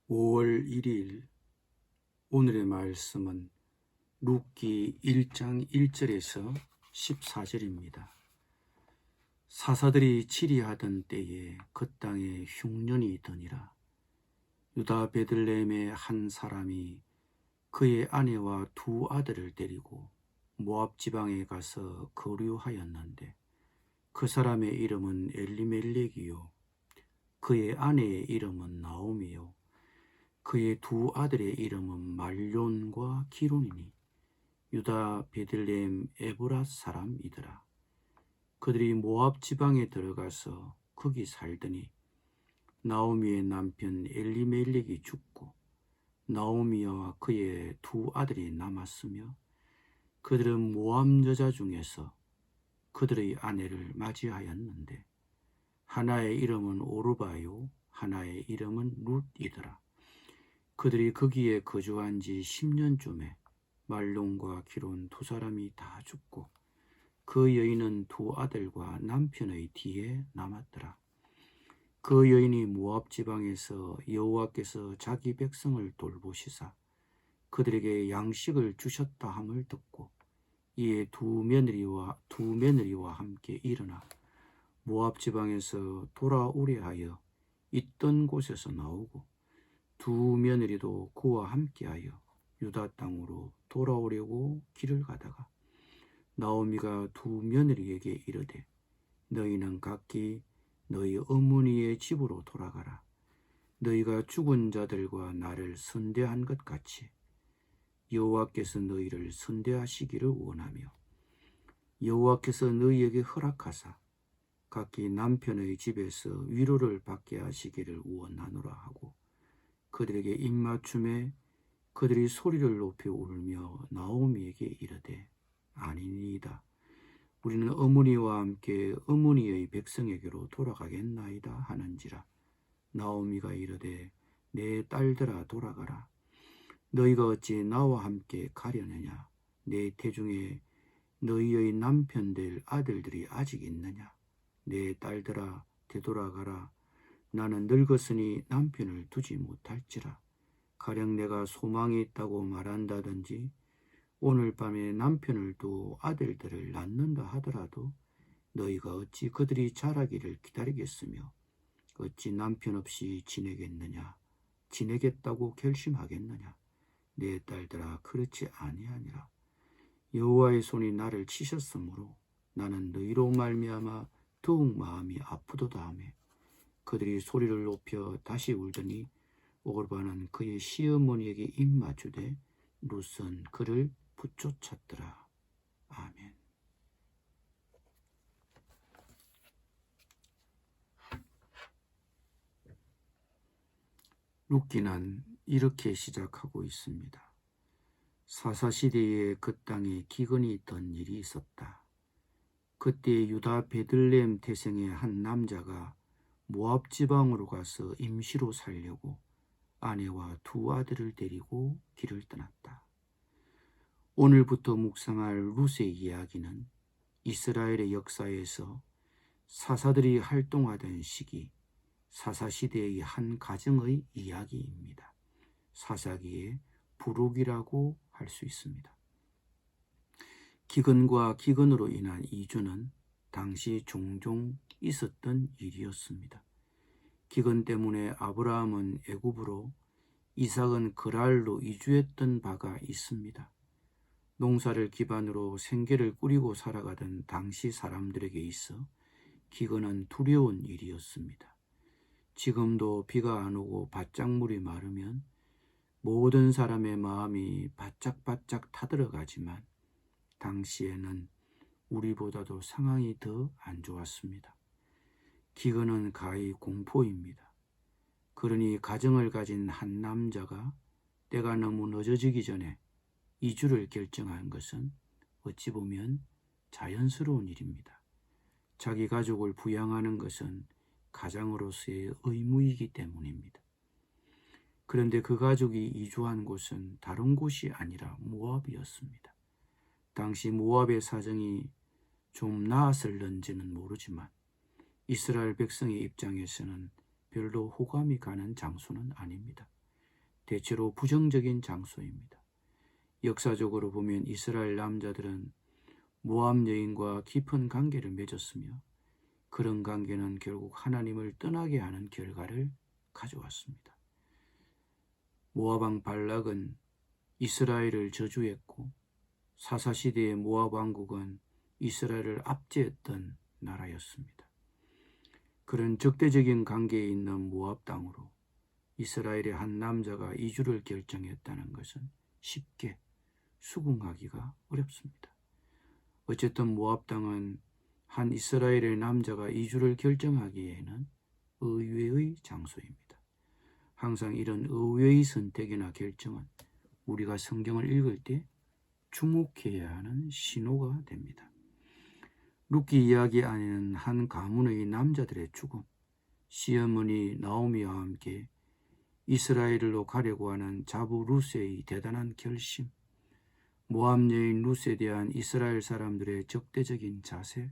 5월 1일 오늘의 말씀은 룻기 1장 1절에서 14절입니다. 사사들이 치리하던 때에 그 땅에 흉년이 드니라. 유다 베들레헴의 한 사람이 그의 아내와 두 아들을 데리고 모압 지방에 가서 거류하였는데 그 사람의 이름은 엘리멜렉이요 그의 아내의 이름은 나오미요 그의 두 아들의 이름은 말론과 기론이니 유다 베들레헴 에브랏 사람이더라. 그들이 모압 지방에 들어가서 거기 살더니 나오미의 남편 엘리멜렉이 죽고 나오미와 그의 두 아들이 남았으며 그들은 모압 여자 중에서 그들의 아내를 맞이하였는데 하나의 이름은 오르바요 하나의 이름은 룻이더라. 그들이 거기에 거주한 지 10년쯤에 말론과 기론 두 사람이 다 죽고 그 여인은 두 아들과 남편의 뒤에 남았더라. 그 여인이 모압 지방에서 여호와께서 자기 백성을 돌보시사 그들에게 양식을 주셨다 함을 듣고 이에 두 며느리와 함께 일어나 모압 지방에서 돌아오려 하여 있던 곳에서 나오고 두 며느리도 그와 함께하여 유다 땅으로 돌아오려고 길을 가다가 나오미가 두 며느리에게 이르되 너희는 각기 너희 어머니의 집으로 돌아가라. 너희가 죽은 자들과 나를 선대한 것 같이 여호와께서 너희를 선대하시기를 원하며 여호와께서 너희에게 허락하사 각기 남편의 집에서 위로를 받게 하시기를 원하노라 하고 그들에게 입맞춤에 그들이 소리를 높여 울며 나오미에게 이르되 아니니이다. 우리는 어머니와 함께 어머니의 백성에게로 돌아가겠나이다 하는지라. 나오미가 이르되 내 딸들아 돌아가라. 너희가 어찌 나와 함께 가려느냐. 내 태중에 너희의 남편 될 아들들이 아직 있느냐. 내 딸들아 되돌아가라. 나는 늙었으니 남편을 두지 못할지라. 가령 내가 소망이 있다고 말한다든지 오늘 밤에 남편을 두어 아들들을 낳는다 하더라도 너희가 어찌 그들이 자라기를 기다리겠으며 어찌 남편 없이 지내겠느냐. 지내겠다고 결심하겠느냐. 내 딸들아 그렇지 아니하니라. 여호와의 손이 나를 치셨으므로 나는 너희로 말미암아 더욱 마음이 아프도다 하며 그들이 소리를 높여 다시 울더니 오르바는 그의 시어머니에게 입맞추되 룻은 그를 붙쫓았더라. 아멘. 룻기는 이렇게 시작하고 있습니다. 사사시대에 그 땅에 기근이 있던 일이 있었다. 그때 유다 베들레헴 태생의 한 남자가 모압 지방으로 가서 임시로 살려고 아내와 두 아들을 데리고 길을 떠났다. 오늘부터 묵상할 룻의 이야기는 이스라엘의 역사에서 사사들이 활동하던 시기 사사시대의 한 가정의 이야기입니다. 사사기의 부록이라고 할 수 있습니다. 기근과 기근으로 인한 이주는 당시 종종 있었던 일이었습니다. 기근 때문에 아브라함은 애굽으로 이삭은 그랄로 이주했던 바가 있습니다. 농사를 기반으로 생계를 꾸리고 살아가던 당시 사람들에게 있어 기근은 두려운 일이었습니다. 지금도 비가 안 오고 밭작물이 마르면 모든 사람의 마음이 바짝바짝 타들어가지만 당시에는 우리보다도 상황이 더 안 좋았습니다. 기근은 가히 공포입니다. 그러니 가정을 가진 한 남자가 때가 너무 늦어지기 전에 이주를 결정한 것은 어찌 보면 자연스러운 일입니다. 자기 가족을 부양하는 것은 가장으로서의 의무이기 때문입니다. 그런데 그 가족이 이주한 곳은 다른 곳이 아니라 모압이었습니다. 당시 모압의 사정이 좀 나았을런지는 모르지만 이스라엘 백성의 입장에서는 별로 호감이 가는 장소는 아닙니다. 대체로 부정적인 장소입니다. 역사적으로 보면 이스라엘 남자들은 모압 여인과 깊은 관계를 맺었으며 그런 관계는 결국 하나님을 떠나게 하는 결과를 가져왔습니다. 모압 왕 발락은 이스라엘을 저주했고 사사시대의 모압 왕국은 이스라엘을 압제했던 나라였습니다. 그런 적대적인 관계에 있는 모압 땅으로 이스라엘의 한 남자가 이주를 결정했다는 것은 쉽게 수긍하기가 어렵습니다. 어쨌든 모압 땅은 한 이스라엘의 남자가 이주를 결정하기에는 의외의 장소입니다. 항상 이런 의외의 선택이나 결정은 우리가 성경을 읽을 때 주목해야 하는 신호가 됩니다. 룻기 이야기 안에는 한 가문의 남자들의 죽음, 시어머니 나오미와 함께 이스라엘로 가려고 하는 자부 룻의 대단한 결심, 모압 여인 룻에 대한 이스라엘 사람들의 적대적인 자세,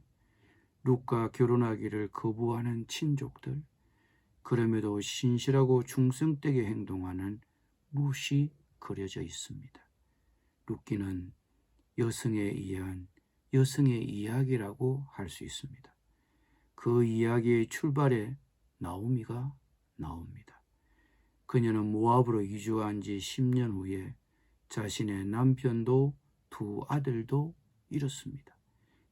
룻과 결혼하기를 거부하는 친족들, 그럼에도 신실하고 충성되게 행동하는 룻이 그려져 있습니다. 룻기는 여성에 의한 여성의 이야기라고 할 수 있습니다. 그 이야기의 출발에 나오미가 나옵니다. 그녀는 모압으로 이주한 지 10년 후에 자신의 남편도 두 아들도 잃었습니다.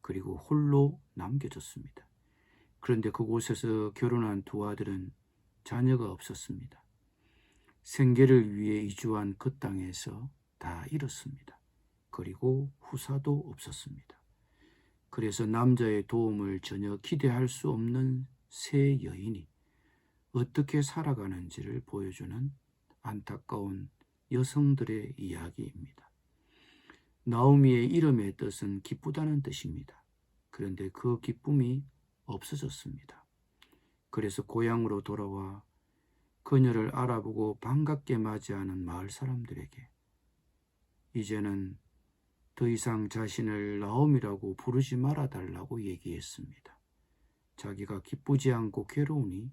그리고 홀로 남겨졌습니다. 그런데 그곳에서 결혼한 두 아들은 자녀가 없었습니다. 생계를 위해 이주한 그 땅에서 다 잃었습니다. 그리고 후사도 없었습니다. 그래서 남자의 도움을 전혀 기대할 수 없는 새 여인이 어떻게 살아가는지를 보여주는 안타까운 여성들의 이야기입니다. 나오미의 이름의 뜻은 기쁘다는 뜻입니다. 그런데 그 기쁨이 없어졌습니다. 그래서 고향으로 돌아와 그녀를 알아보고 반갑게 맞이하는 마을 사람들에게 이제는 더 이상 자신을 나오미라고 부르지 말아달라고 얘기했습니다. 자기가 기쁘지 않고 괴로우니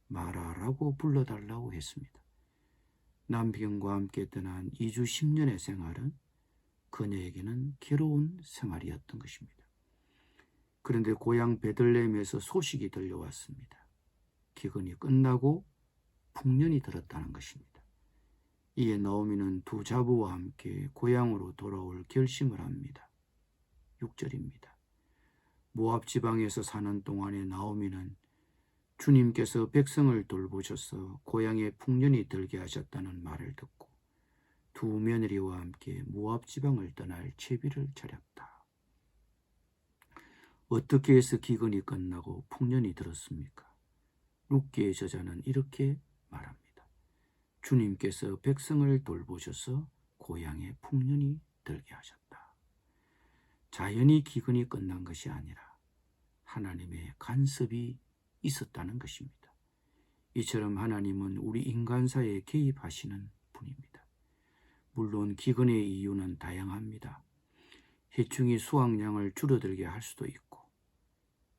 마라라고 불러달라고 했습니다. 남편과 함께 떠난 2주 10년의 생활은 그녀에게는 괴로운 생활이었던 것입니다. 그런데 고향 베들레헴에서 소식이 들려왔습니다. 기근이 끝나고 풍년이 들었다는 것입니다. 이에 나오미는 두 자부와 함께 고향으로 돌아올 결심을 합니다. 6절입니다. 모압 지방에서 사는 동안에 나오미는 주님께서 백성을 돌보셔서 고향에 풍년이 들게 하셨다는 말을 듣고 두 며느리와 함께 모압 지방을 떠날 채비를 차렸다. 어떻게 해서 기근이 끝나고 풍년이 들었습니까? 룻기의 저자는 이렇게 말합니다. 주님께서 백성을 돌보셔서 고향에 풍년이 들게 하셨다. 자연히 기근이 끝난 것이 아니라 하나님의 간섭이 있었다는 것입니다. 이처럼 하나님은 우리 인간사에 개입하시는 분입니다. 물론 기근의 이유는 다양합니다. 해충이 수확량을 줄어들게 할 수도 있고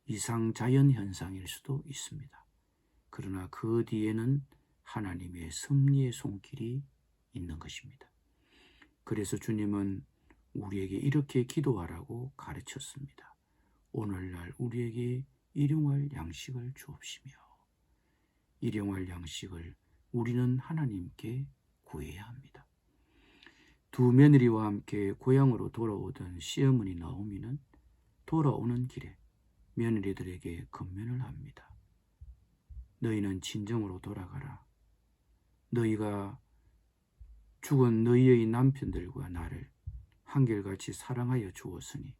이상자연 현상일 수도 있습니다. 그러나 그 뒤에는 하나님의 섭리의 손길이 있는 것입니다. 그래서 주님은 우리에게 이렇게 기도하라고 가르쳤습니다. 오늘날 우리에게 일용할 양식을 주옵시며. 일용할 양식을 우리는 하나님께 구해야 합니다. 두 며느리와 함께 고향으로 돌아오던 시어머니 나오미는 돌아오는 길에 며느리들에게 건면을 합니다. 너희는 친정으로 돌아가라. 너희가 죽은 너희의 남편들과 나를 한결같이 사랑하여 주었으니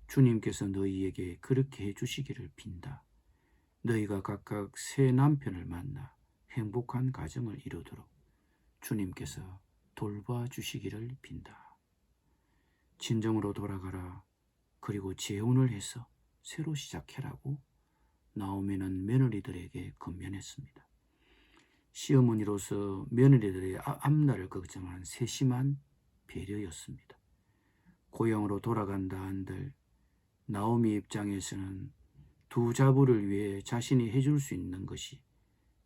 주님께서 너희에게 그렇게 해주시기를 빈다. 너희가 각각 새 남편을 만나 행복한 가정을 이루도록 주님께서 돌봐주시기를 빈다. 친정으로 돌아가라. 그리고 재혼을 해서 새로 시작해라고 나오미는 며느리들에게 건면했습니다. 시어머니로서 며느리들의 앞날을 걱정한 세심한 배려였습니다. 고향으로 돌아간다 한들 나오미 입장에서는 두 자부를 위해 자신이 해줄 수 있는 것이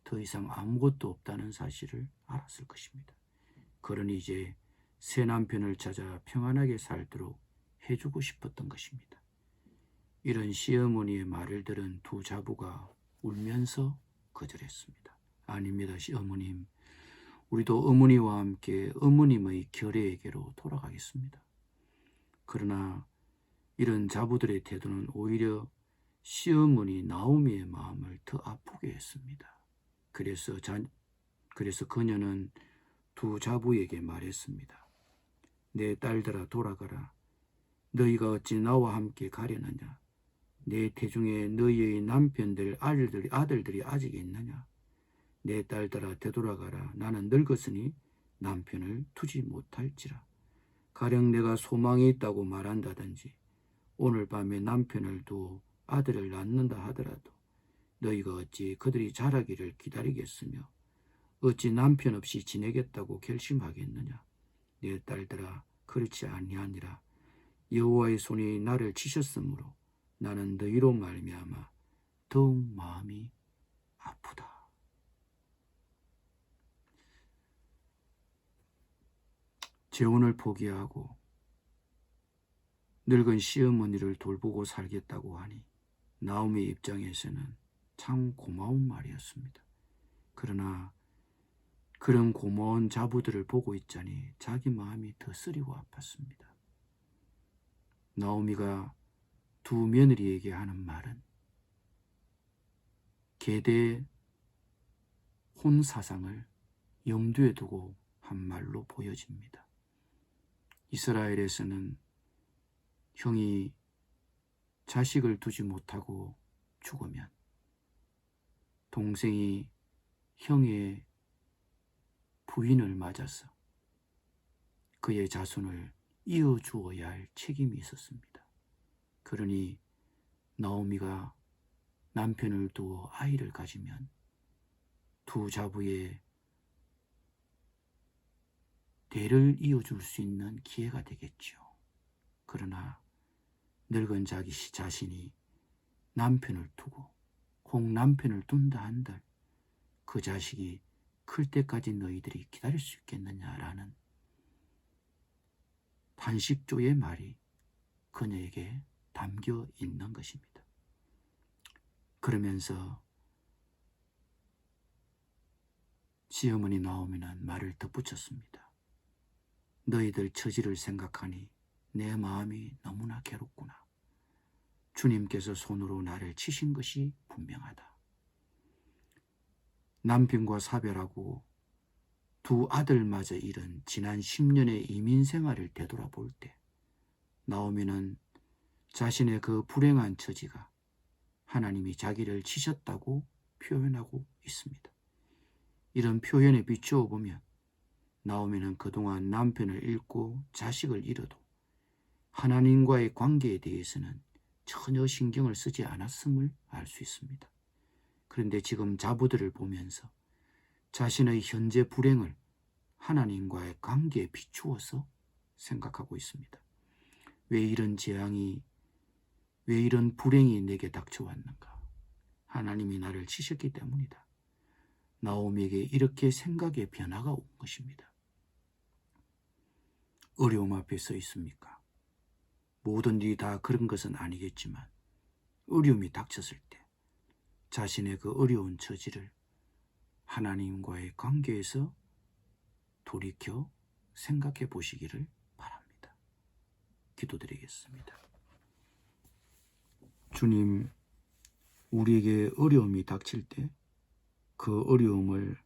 더 이상 아무것도 없다는 사실을 알았을 것입니다. 그러니 이제 새 남편을 찾아 평안하게 살도록 해주고 싶었던 것입니다. 이런 시어머니의 말을 들은 두 자부가 울면서 거절했습니다. 아닙니다, 시어머님. 우리도 어머니와 함께 어머님의 결례에게로 돌아가겠습니다. 그러나 이런 자부들의 태도는 오히려 시어머니 나오미의 마음을 더 아프게 했습니다. 그래서 그녀는 두 자부에게 말했습니다. 내 딸들아 돌아가라. 너희가 어찌 나와 함께 가려느냐? 내 태중에 너희의 남편들 아들들이 아직 있느냐? 내 딸들아 되돌아가라. 나는 늙었으니 남편을 두지 못할지라. 가령 내가 소망이 있다고 말한다든지 오늘 밤에 남편을 두어 아들을 낳는다 하더라도 너희가 어찌 그들이 자라기를 기다리겠으며 어찌 남편 없이 지내겠다고 결심하겠느냐? 내 딸들아 그렇지 아니하니라. 여호와의 손이 나를 치셨으므로 나는 너희로 말미암아 더욱 마음이 아프다. 재혼을 포기하고 늙은 시어머니를 돌보고 살겠다고 하니 나오미 입장에서는 참 고마운 말이었습니다. 그러나 그런 고마운 자부들을 보고 있자니 자기 마음이 더 쓰리고 아팠습니다. 나오미가 두 며느리에게 하는 말은 계대 혼사상을 염두에 두고 한 말로 보여집니다. 이스라엘에서는 형이 자식을 두지 못하고 죽으면 동생이 형의 부인을 맞아서 그의 자손을 이어주어야 할 책임이 있었습니다. 그러니 나오미가 남편을 두어 아이를 가지면 두 자부의 대를 이어줄 수 있는 기회가 되겠죠. 그러나 늙은 자기 자신이 남편을 두고 혹 남편을 둔다 한들 그 자식이 클 때까지 너희들이 기다릴 수 있겠느냐라는 탄식조의 말이 그녀에게 담겨 있는 것입니다. 그러면서 시어머니 나오미는 말을 덧붙였습니다. 너희들 처지를 생각하니 내 마음이 너무나 괴롭구나. 주님께서 손으로 나를 치신 것이 분명하다. 남편과 사별하고 두 아들마저 잃은 지난 10년의 이민 생활을 되돌아볼 때 나오미는 자신의 그 불행한 처지가 하나님이 자기를 치셨다고 표현하고 있습니다. 이런 표현에 비추어 보면 나오미는 그동안 남편을 잃고 자식을 잃어도 하나님과의 관계에 대해서는 전혀 신경을 쓰지 않았음을 알 수 있습니다. 그런데 지금 자부들을 보면서 자신의 현재 불행을 하나님과의 관계에 비추어서 생각하고 있습니다. 왜 이런 재앙이, 왜 이런 불행이 내게 닥쳐왔는가? 하나님이 나를 치셨기 때문이다. 나오미에게 이렇게 생각의 변화가 온 것입니다. 어려움 앞에 서 있습니까? 모든 일이 다 그런 것은 아니겠지만 어려움이 닥쳤을 때 자신의 그 어려운 처지를 하나님과의 관계에서 돌이켜 생각해 보시기를 바랍니다. 기도드리겠습니다. 주님, 우리에게 어려움이 닥칠 때 그 어려움을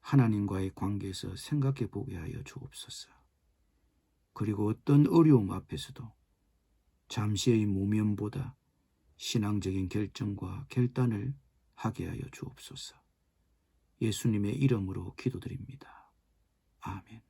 하나님과의 관계에서 생각해 보게 하여 주옵소서. 그리고 어떤 어려움 앞에서도 잠시의 모면보다 신앙적인 결정과 결단을 하게 하여 주옵소서. 예수님의 이름으로 기도드립니다. 아멘.